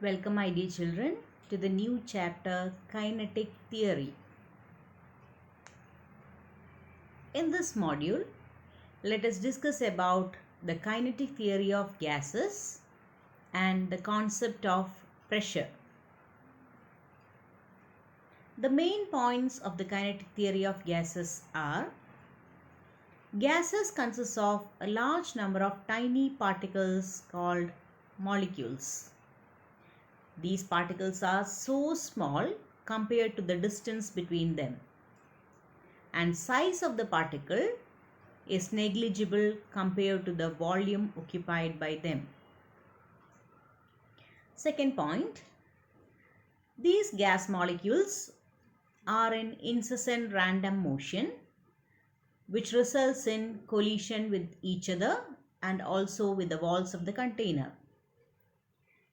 Welcome, my dear children, to the new chapter Kinetic Theory. In this module, let us discuss about the kinetic theory of gases and the concept of pressure. The main points of the kinetic theory of gases are: gases consist of a large number of tiny particles called molecules. These particles are so small compared to the distance between them, and size of the particle is negligible compared to the volume occupied by them. Second point, these gas molecules are in incessant random motion, which results in collision with each other and also with the walls of the container.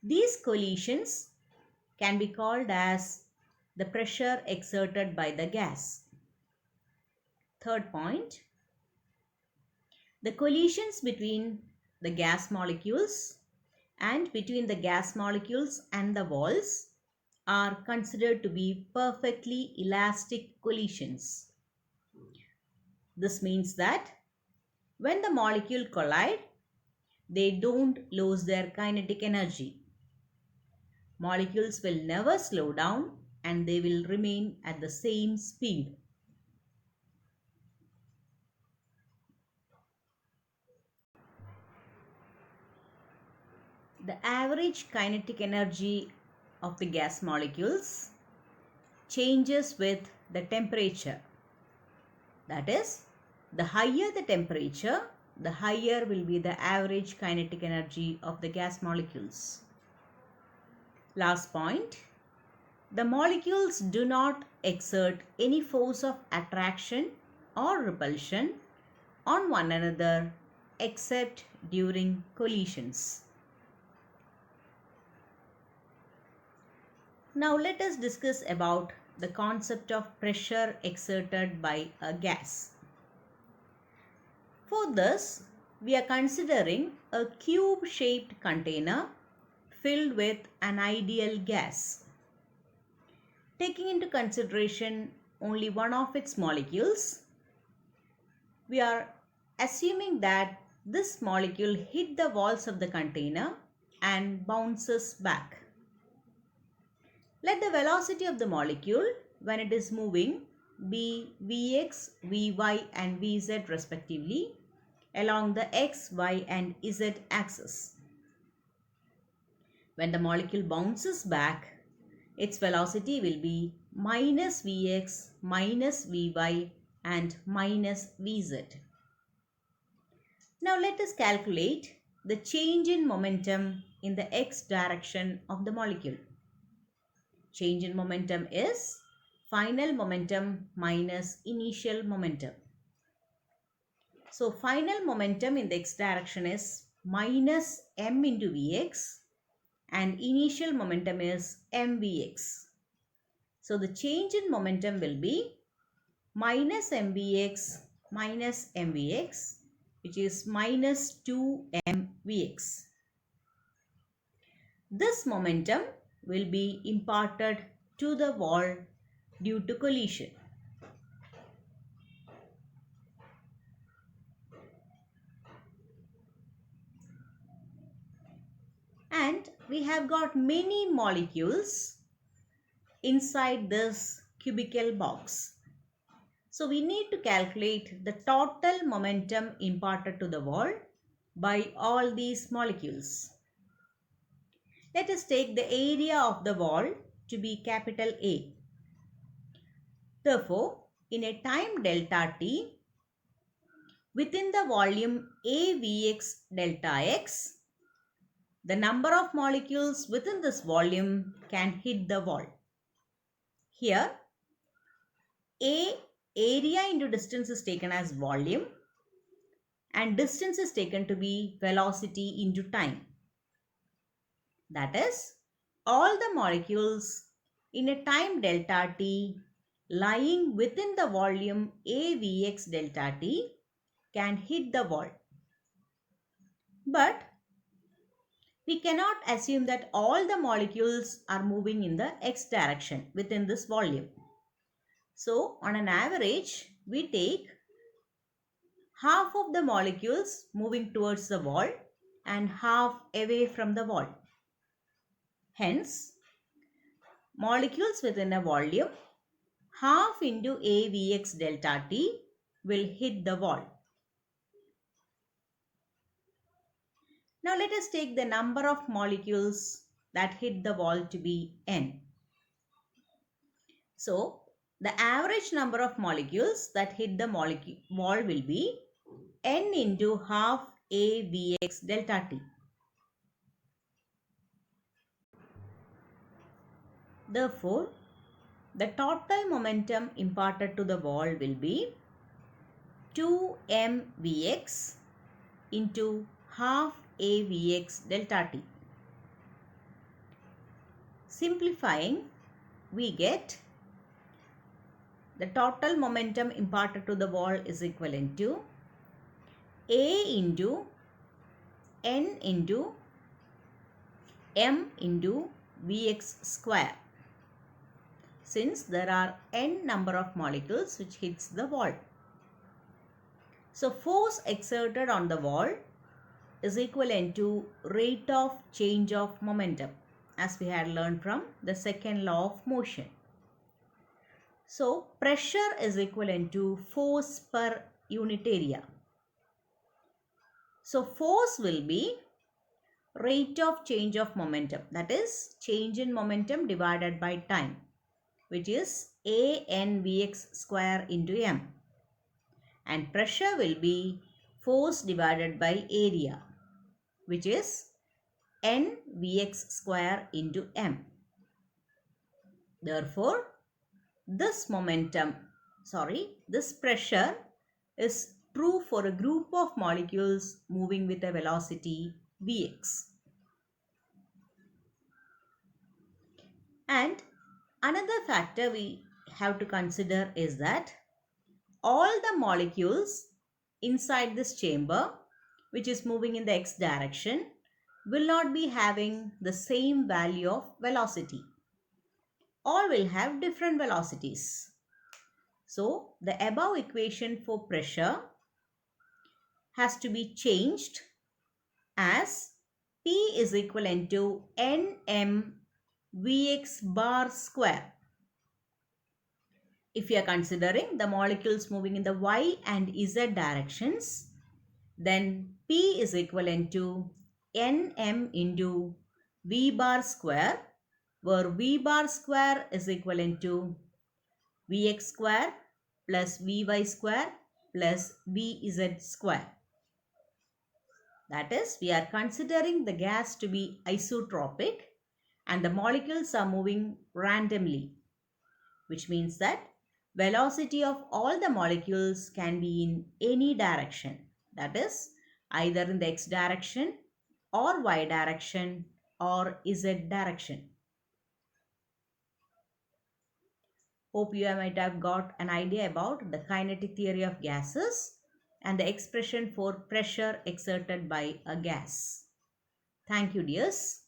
These collisions can be called as the pressure exerted by the gas. Third point, the collisions between the gas molecules and between the gas molecules and the walls are considered to be perfectly elastic collisions. This means that when the molecule collide, they don't lose their kinetic energy. Molecules will never slow down and they will remain at the same speed. The average kinetic energy of the gas molecules changes with the temperature. That is, the higher the temperature, the higher will be the average kinetic energy of the gas molecules. Last point, the molecules do not exert any force of attraction or repulsion on one another except during collisions. Now let us discuss about the concept of pressure exerted by a gas. For this, we are considering a cube-shaped container filled with an ideal gas. Taking into consideration only one of its molecules, we are assuming that this molecule hit the walls of the container and bounces back. Let the velocity of the molecule when it is moving be Vx, Vy and Vz respectively along the x, y and z axis. When the molecule bounces back, its velocity will be minus Vx, minus Vy and minus Vz. Now let us calculate the change in momentum in the x direction of the molecule. Change in momentum is final momentum minus initial momentum. So final momentum in the x direction is minus m into Vx and initial momentum is mvx. So the change in momentum will be minus mvx minus mvx, which is minus 2mvx. This momentum will be imparted to the wall due to collision. And we have got many molecules inside this cubical box. So we need to calculate the total momentum imparted to the wall by all these molecules. Let us take the area of the wall to be capital A. Therefore, in a time delta t, within the volume AVx delta x, the number of molecules within this volume can hit the wall. Here, area into distance is taken as volume and distance is taken to be velocity into time. That is, all the molecules in a time delta t lying within the volume AVx delta t can hit the wall. But we cannot assume that all the molecules are moving in the x direction within this volume. So, on an average, we take half of the molecules moving towards the wall and half away from the wall. Hence, molecules within a volume, half into A Vx delta T will hit the wall. Now let us take the number of molecules that hit the wall to be n. So the average number of molecules that hit the wall will be n into half A Vx delta T. Therefore, the total momentum imparted to the wall will be 2 mvx into half A Vx delta T. Simplifying, we get the total momentum imparted to the wall is equivalent to A into n into m into Vx square, since there are n number of molecules which hits the wall. So force exerted on the wall is equivalent to rate of change of momentum, as we had learned from the second law of motion. So pressure is equivalent to force per unit area. So force will be rate of change of momentum, that is change in momentum divided by time, which is A n Vx square into m. And pressure will be force divided by area, which is n Vx square into m. Therefore, this pressure is true for a group of molecules moving with a velocity Vx. And another factor we have to consider is that all the molecules inside this chamber, which is moving in the x direction, will not be having the same value of velocity. All will have different velocities. So the above equation for pressure has to be changed as P is equivalent to Nm Vx bar square. If you are considering the molecules moving in the y and z directions, then P is equivalent to Nm into V bar square, where V bar square is equivalent to Vx square plus Vy square plus Vz square. That is, we are considering the gas to be isotropic and the molecules are moving randomly, which means that velocity of all the molecules can be in any direction, that is either in the x direction or y direction or z direction. Hope you might have got an idea about the kinetic theory of gases and the expression for pressure exerted by a gas. Thank you, dears.